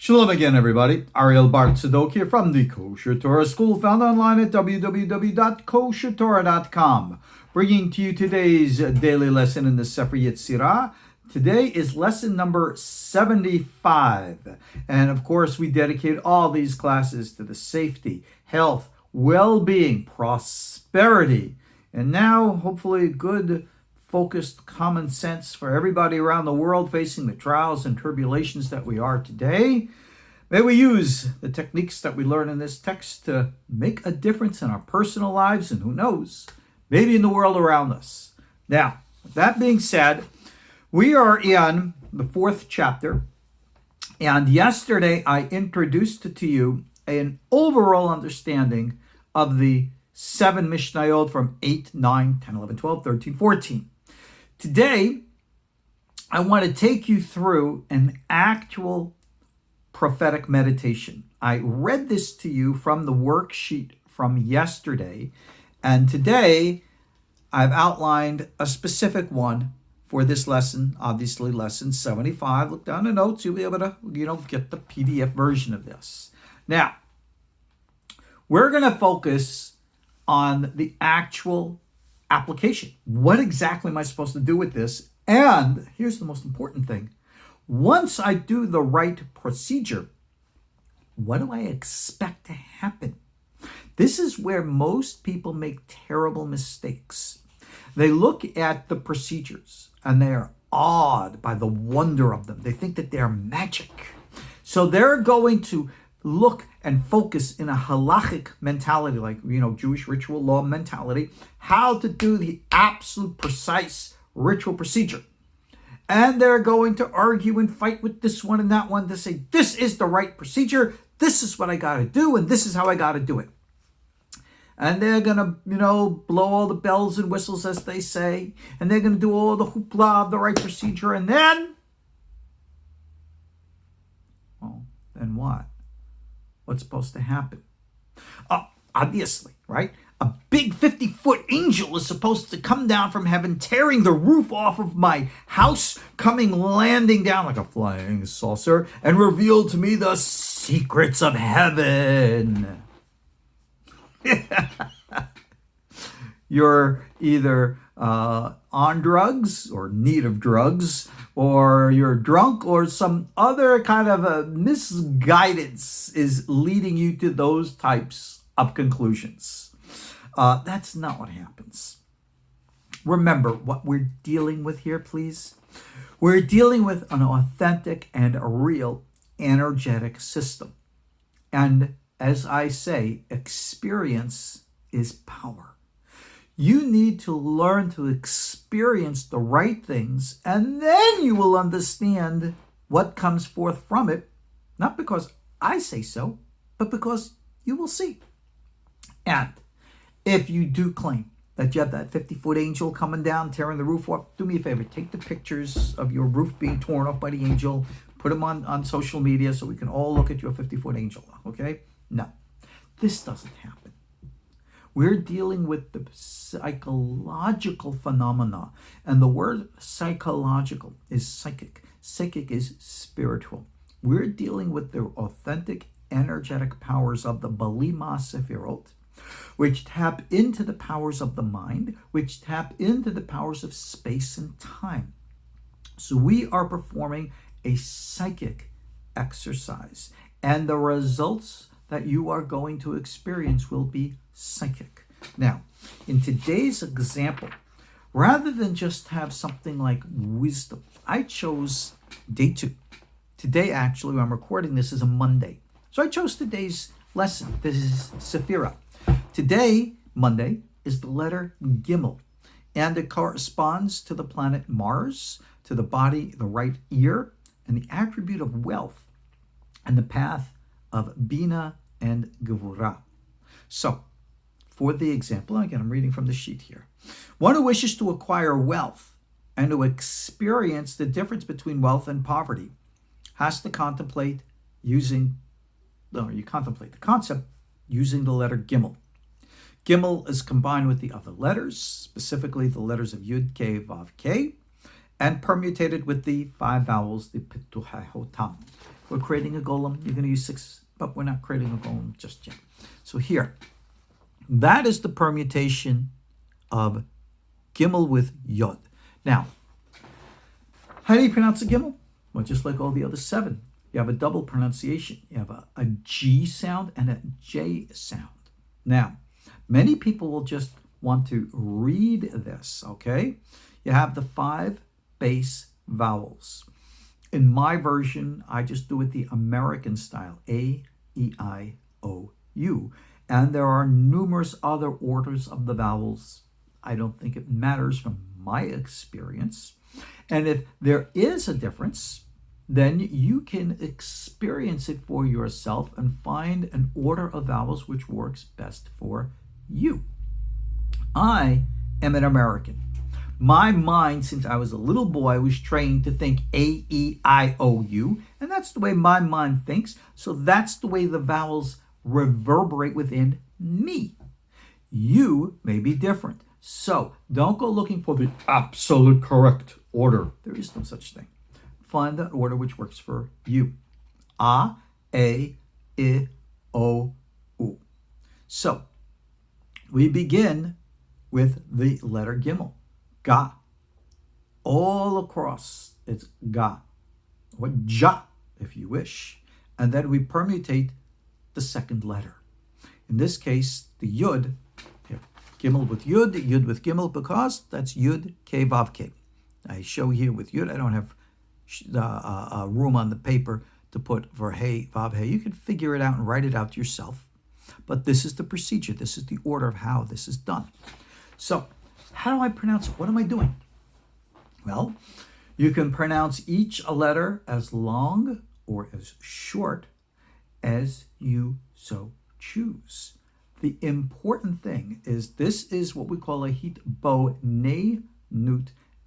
Shalom again, everybody. Ariel Tzadok here from the KosherTorah School, found online at www.KosherTorah.com. Bringing to you today's daily lesson in the Sefer Yetzirah. Today is lesson number 75. And of course, we dedicate all these classes to the safety, health, well-being, prosperity, and now, hopefully, good focused common sense for everybody around the world facing the trials and tribulations that we are today. May we use the techniques that we learn in this text to make a difference in our personal lives and, who knows, maybe in the world around us. Now, with that being said, we are in the 4th chapter, and yesterday I introduced to you an overall understanding of the 7 Mishnayot from 8, 9, 10, 11, 12, 13, 14. Today, I want to take you through an actual prophetic meditation. I read this to you from the worksheet from yesterday, and today I've outlined a specific one for this lesson, obviously lesson 75. Look down the notes, you'll be able to, get the PDF version of this. Now, we're going to focus on the actual application. What exactly am I supposed to do with this? And here's the most important thing. Once I do the right procedure, what do I expect to happen? This is where most people make terrible mistakes. They look at the procedures and they are awed by the wonder of them. They think that they're magic. So they're going to look and focus in a halachic mentality, like, Jewish ritual law mentality, how to do the absolute precise ritual procedure. And they're going to argue and fight with this one and that one to say, this is the right procedure, this is what I got to do, and this is how I got to do it. And they're going to, blow all the bells and whistles, as they say, and they're going to do all the hoopla of the right procedure, and then what? What's supposed to happen? Obviously, right? A big 50-foot angel is supposed to come down from heaven, tearing the roof off of my house, landing down like a flying saucer, and reveal to me the secrets of heaven. You're either on drugs or need of drugs, or you're drunk, or some other kind of a misguidance is leading you to those types of conclusions. That's not what happens. Remember what we're dealing with here, please. We're dealing with an authentic and a real energetic system. And as I say, experience is power. You need to learn to experience the right things, and then you will understand what comes forth from it, not because I say so, but because you will see. And if you do claim that you have that 50-foot angel coming down, tearing the roof off, do me a favor, take the pictures of your roof being torn off by the angel, put them on social media so we can all look at your 50-foot angel, okay? No, this doesn't happen. We're dealing with the psychological phenomena. And the word psychological is psychic. Psychic is spiritual. We're dealing with the authentic, energetic powers of the Balima Sefirot, which tap into the powers of the mind, which tap into the powers of space and time. So we are performing a psychic exercise. And the results that you are going to experience will be psychic. Now, in today's example, rather than just have something like wisdom, I chose day 2. Today, actually, when I'm recording this, is a Monday. So I chose today's lesson. This is Sephira. Today, Monday, is the letter Gimel, and it corresponds to the planet Mars, to the body, the right ear, and the attribute of wealth, and the path of Bina and Gevurah. So, for the example, again, I'm reading from the sheet here. One who wishes to acquire wealth and to experience the difference between wealth and poverty has to contemplate the concept using the letter Gimel. Gimel is combined with the other letters, specifically the letters of Yud, K, Vav, K, and permutated with the 5 vowels, the Pituhai Hotam. we're creating a golem. You're going to use 6, but we're not creating a golem just yet. So here, that is the permutation of Gimel with Yod. Now, how do you pronounce a Gimel? Well, just like all the other 7. You have a double pronunciation. You have a G sound and a J sound. Now, many people will just want to read this, okay? You have the 5 base vowels. In my version, I just do it the American style, A, E, I, O, U. And there are numerous other orders of the vowels. I don't think it matters from my experience. And if there is a difference, then you can experience it for yourself and find an order of vowels which works best for you. I am an American. My mind, since I was a little boy, was trained to think A-E-I-O-U, and that's the way my mind thinks, so that's the way the vowels reverberate within me. You may be different, so don't go looking for the absolute correct order. There is no such thing. Find that order which works for you. A, I, O, U. So, we begin with the letter Gimel. Ga. All across, it's Ga. Or Ja, if you wish. And then we permutate the second letter. In this case, the Yud, here, Gimel with Yud, Yud with Gimel, because that's Yud, K, Vav, K. I show here with Yud, I don't have room on the paper to put for Hey, Vav, Hey. You can figure it out and write it out yourself. But this is the procedure. This is the order of how this is done. So, how do I pronounce it? What am I doing? Well, you can pronounce each letter as long or as short as you so choose. The important thing is this is what we call a hitbonenut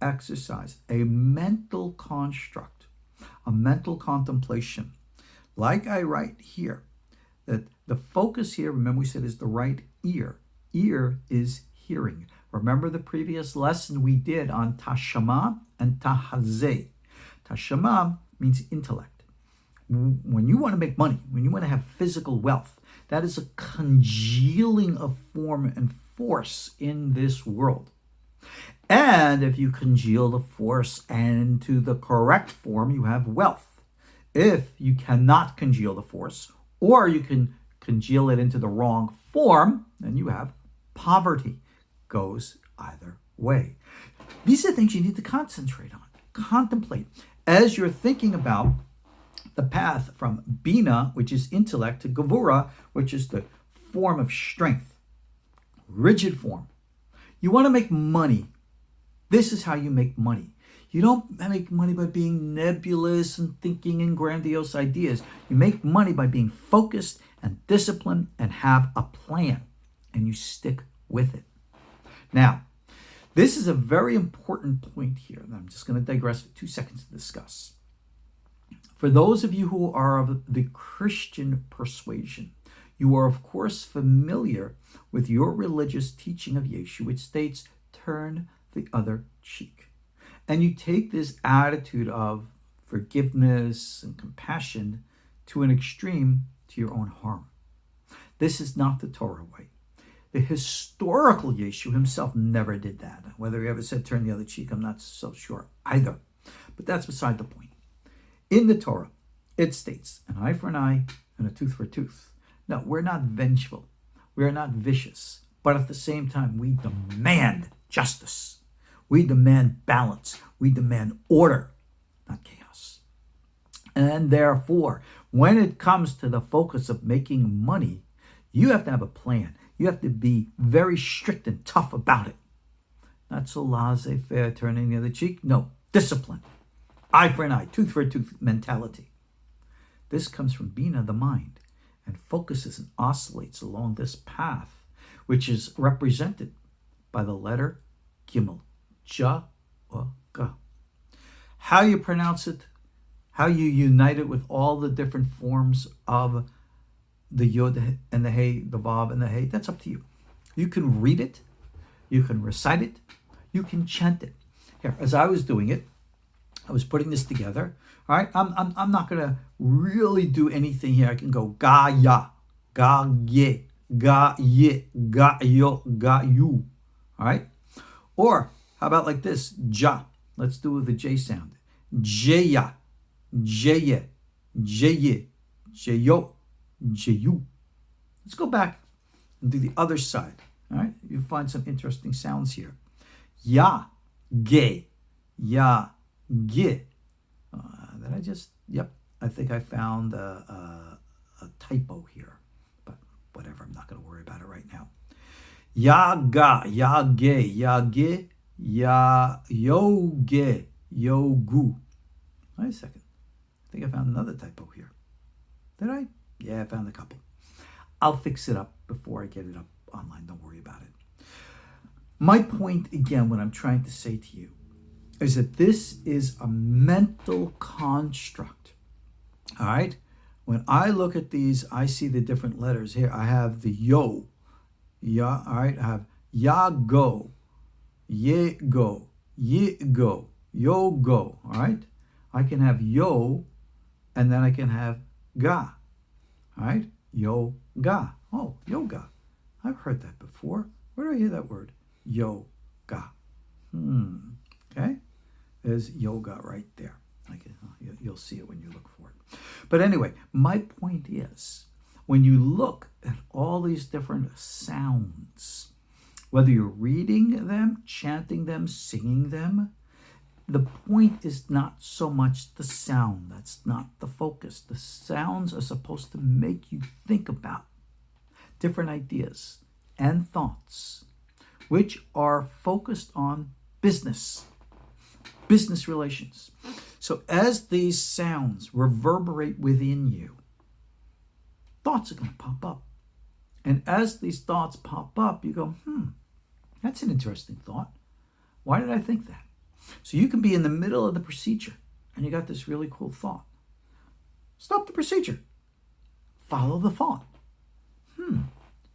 exercise, a mental construct, a mental contemplation. Like I write here, that the focus here, remember we said, is the right ear. Ear is hearing. Remember the previous lesson we did on Tashama and Tahazeh. Tashama means intellect. When you want to make money, when you want to have physical wealth, that is a congealing of form and force in this world. And if you congeal the force into the correct form, you have wealth. If you cannot congeal the force, or you can congeal it into the wrong form, then you have poverty. Goes either way. These are things you need to concentrate on, contemplate. As you're thinking about the path from Bina, which is intellect, to Gevura, which is the form of strength, rigid form. You want to make money. This is how you make money. You don't make money by being nebulous and thinking in grandiose ideas. You make money by being focused and disciplined and have a plan, and you stick with it. Now, this is a very important point here that I'm just going to digress for 2 seconds to discuss. For those of you who are of the Christian persuasion, you are of course familiar with your religious teaching of Yeshu, which states, turn the other cheek. And you take this attitude of forgiveness and compassion to an extreme to your own harm. This is not the Torah way. The historical Yeshu himself never did that. Whether he ever said turn the other cheek, I'm not so sure either. But that's beside the point. In the Torah, it states an eye for an eye and a tooth for a tooth. No, we're not vengeful. We are not vicious. But at the same time, we demand justice. We demand balance. We demand order, not chaos. And therefore, when it comes to the focus of making money, you have to have a plan. You have to be very strict and tough about it. Not so laissez-faire, turning the other cheek. No, discipline. Eye for an eye, tooth for a tooth mentality. This comes from Bina, the mind, and focuses and oscillates along this path, which is represented by the letter Gimel. Ja or Ga. How you pronounce it, how you unite it with all the different forms of the Yod and the Hey, the Vav and the Hey, that's up to you. You can read it, you can recite it, you can chant it. Here, as I was doing it, I was putting this together. All right, I'm not gonna really do anything here. I can go ga ya, ga ye, ga ye, ga yo, ga you. All right, or how about like this, ja? Let's do the J sound. Jaya, jaya, jaye, jayo, jayu. Let's go back and do the other side. All right, you'll find some interesting sounds here. Ya, ge, ya, ge. Did I just? Yep, I think I found a typo here, but whatever. I'm not going to worry about it right now. Ya ga, ya ge, ya ge, ya yo ge, yo gu. Wait a second. I think I found another typo here. Did I? Yeah, I found a couple. I'll fix it up before I get it up online. Don't worry about it. My point, again, what I'm trying to say to you is that this is a mental construct. All right? When I look at these, I see the different letters here. I have the yo. Ya, all right? I have ya go, ye go, go, yo go. All right? I can have yo, and then I can have ga. All right? Yoga. Oh, yoga. I've heard that before. Where do I hear that word? Yoga. Okay? There's yoga right there. You'll see it when you look for it. But anyway, my point is, when you look at all these different sounds, whether you're reading them, chanting them, singing them, the point is not so much the sound. That's not the focus. The sounds are supposed to make you think about different ideas and thoughts, which are focused on business relations. So as these sounds reverberate within you, thoughts are going to pop up. And as these thoughts pop up, you go, that's an interesting thought. Why did I think that? So you can be in the middle of the procedure and you got this really cool thought. Stop the procedure. Follow the thought.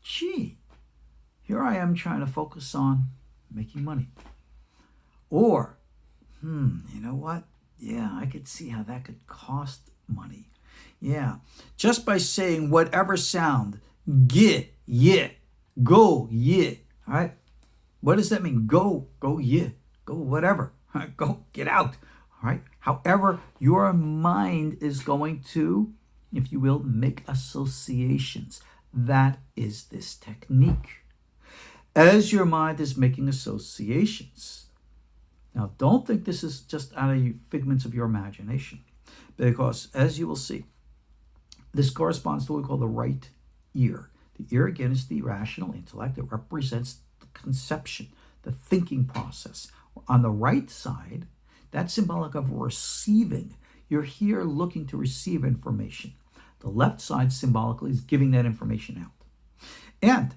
Gee, here I am trying to focus on making money. Or, you know what? Yeah, I could see how that could cost money. Yeah, just by saying whatever sound, get, yeah, go, yeah, all right? What does that mean? Go, yeah, go, whatever. Go, get out, all right? However, your mind is going to, if you will, make associations. That is this technique. As your mind is making associations. Now, don't think this is just out of figments of your imagination, because as you will see, this corresponds to what we call the right ear. The ear, again, is the rational intellect. It represents the conception, the thinking process. On the right side, that's symbolic of receiving. You're here looking to receive information. The left side symbolically is giving that information out. And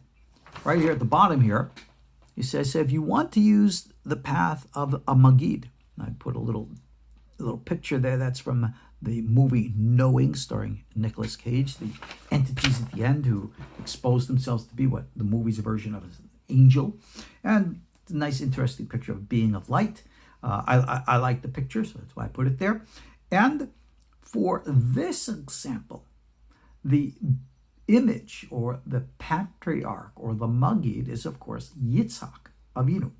right here at the bottom here, he says, if you want to use the path of a Magid, I put a little picture there. That's from the movie Knowing, starring Nicolas Cage, the entities at the end who expose themselves to be what the movie's version of an angel. And it's a nice, interesting picture of a being of light. I like the picture, so that's why I put it there. And for this example, the image or the patriarch or the Magid is, of course, Yitzhak Avinu.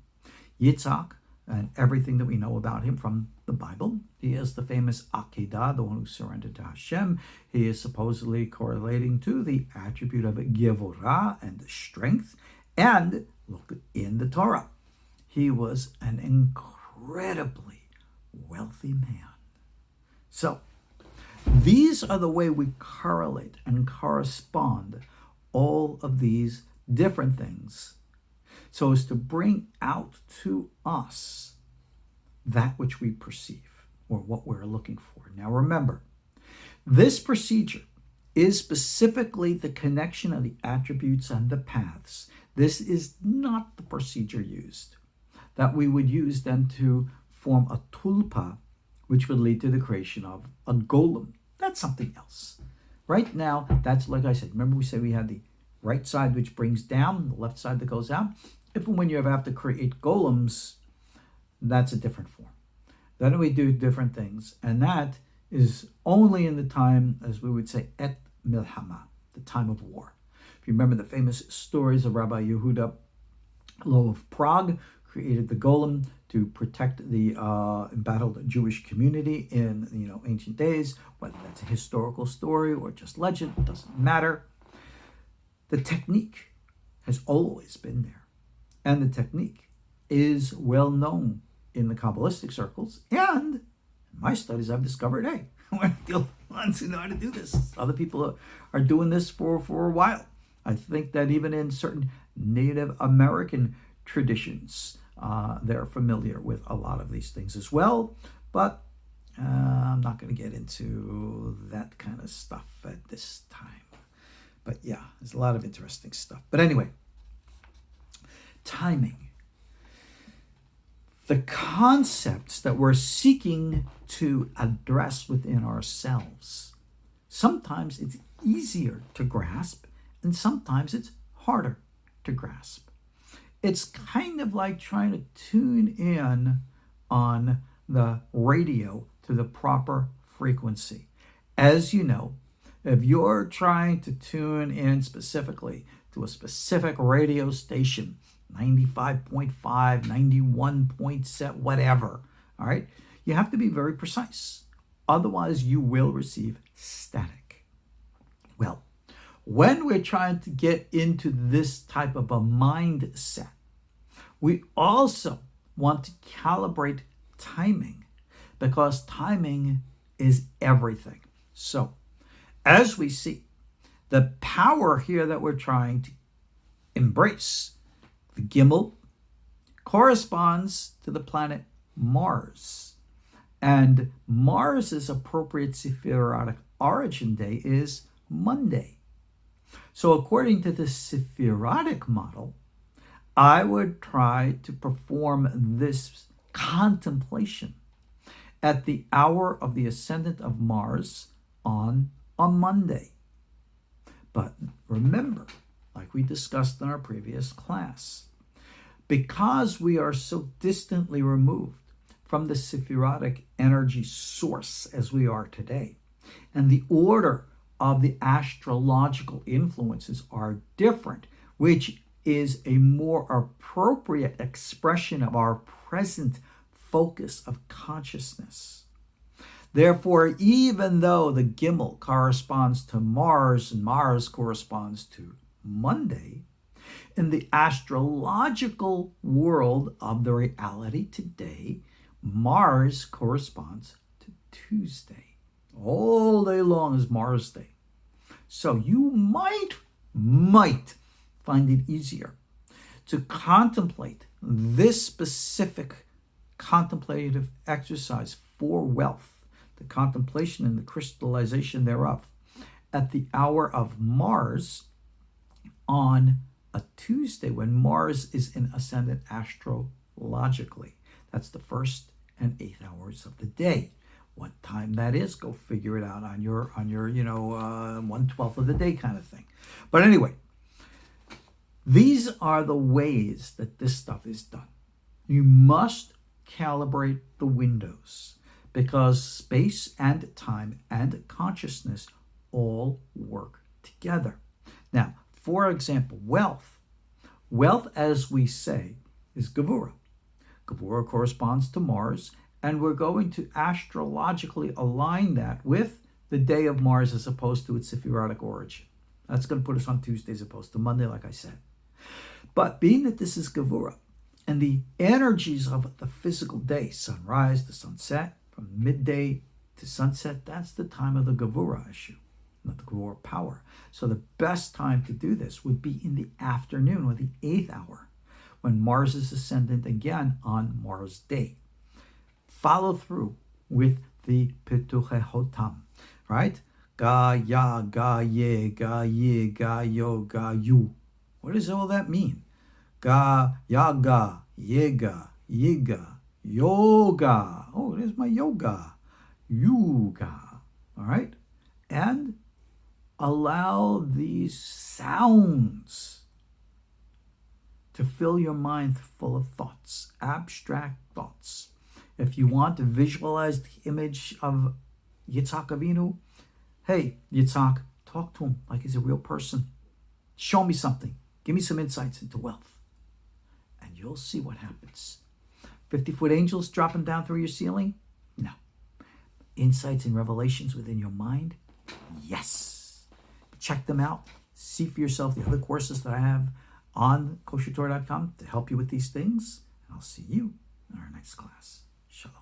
Yitzhak, and everything that we know about him from the Bible. He is the famous Akedah, the one who surrendered to Hashem. He is supposedly correlating to the attribute of Gevorah and strength. And look in the Torah. He was an incredibly wealthy man. So, these are the way we correlate and correspond all of these different things so as to bring out to us that which we perceive or what we're looking for. Now remember, this procedure is specifically the connection of the attributes and the paths. This is not the procedure used that we would use then to form a tulpa, which would lead to the creation of a golem. That's something else. Right now, that's like I said, remember we said we had the right side which brings down, the left side that goes out. If and when you ever have to create golems, that's a different form. Then we do different things. And that is only in the time, as we would say, et milhama, the time of war. If you remember the famous stories of Rabbi Yehuda Loew of Prague, created the golem to protect the embattled Jewish community in ancient days, whether that's a historical story or just legend, it doesn't matter. The technique has always been there. And the technique is well known in the Kabbalistic circles. And in my studies, I've discovered, hey, we're the only ones who know how to do this. Other people are doing this for a while. I think that even in certain Native American traditions, they're familiar with a lot of these things as well. But I'm not going to get into that kind of stuff at this time. But yeah, there's a lot of interesting stuff. But anyway, timing. The concepts that we're seeking to address within ourselves. Sometimes it's easier to grasp, and sometimes it's harder to grasp. It's kind of like trying to tune in on the radio to the proper frequency. As you know, if you're trying to tune in specifically to a specific radio station, 95.5, 91.7, whatever, all right, you have to be very precise. Otherwise, you will receive static. Well, when we're trying to get into this type of a mindset, we also want to calibrate timing, because timing is everything. So, as we see, the power here that we're trying to embrace, the Gimel, corresponds to the planet Mars. And Mars's appropriate sefirotic origin day is Monday. So according to the sefirotic model, I would try to perform this contemplation at the hour of the ascendant of Mars on a Monday. But remember, like we discussed in our previous class, because we are so distantly removed from the sefirotic energy source as we are today, and the order of the astrological influences are different, which is a more appropriate expression of our present focus of consciousness. Therefore, even though the Gimel corresponds to Mars and Mars corresponds to Monday, in the astrological world of the reality today, Mars corresponds to Tuesday. All day long is Mars Day. So you might find it easier to contemplate this specific contemplative exercise for wealth, the contemplation and the crystallization thereof, at the hour of Mars on a Tuesday, when Mars is in ascendant astrologically. That's the 1st and 8th hours of the day. What time that is, go figure it out on your 1/12 of the day kind of thing. But anyway, these are the ways that this stuff is done. You must calibrate the windows, because space and time and consciousness all work together. Now, for example, wealth. Wealth, as we say, is Gevurah. Gevurah corresponds to Mars, and we're going to astrologically align that with the day of Mars as opposed to its sefirotic origin. That's going to put us on Tuesday as opposed to Monday, like I said. But being that this is Gevurah, and the energies of the physical day, sunrise to sunset, from midday to sunset, that's the time of the Gevurah issue, not the Gevurah power. So the best time to do this would be in the afternoon, or the 8th hour, when Mars is ascendant again on Mars Day. Follow through with the Pituche Hotam, right? Ga, ya, ga, ye, ga, yo, ga, yu. What does all that mean? Ga, yaga, yega, yiga, yoga. Oh, there's my yoga. Yuga. All right? And allow these sounds to fill your mind full of thoughts, abstract thoughts. If you want to visualize the image of Yitzhak Avinu, hey, Yitzhak, talk to him like he's a real person. Show me something. Give me some insights into wealth. And you'll see what happens. 50-foot angels dropping down through your ceiling? No. Insights and revelations within your mind? Yes. Check them out. See for yourself the other courses that I have on KosherTorah.com to help you with these things. And I'll see you in our next class. Shalom.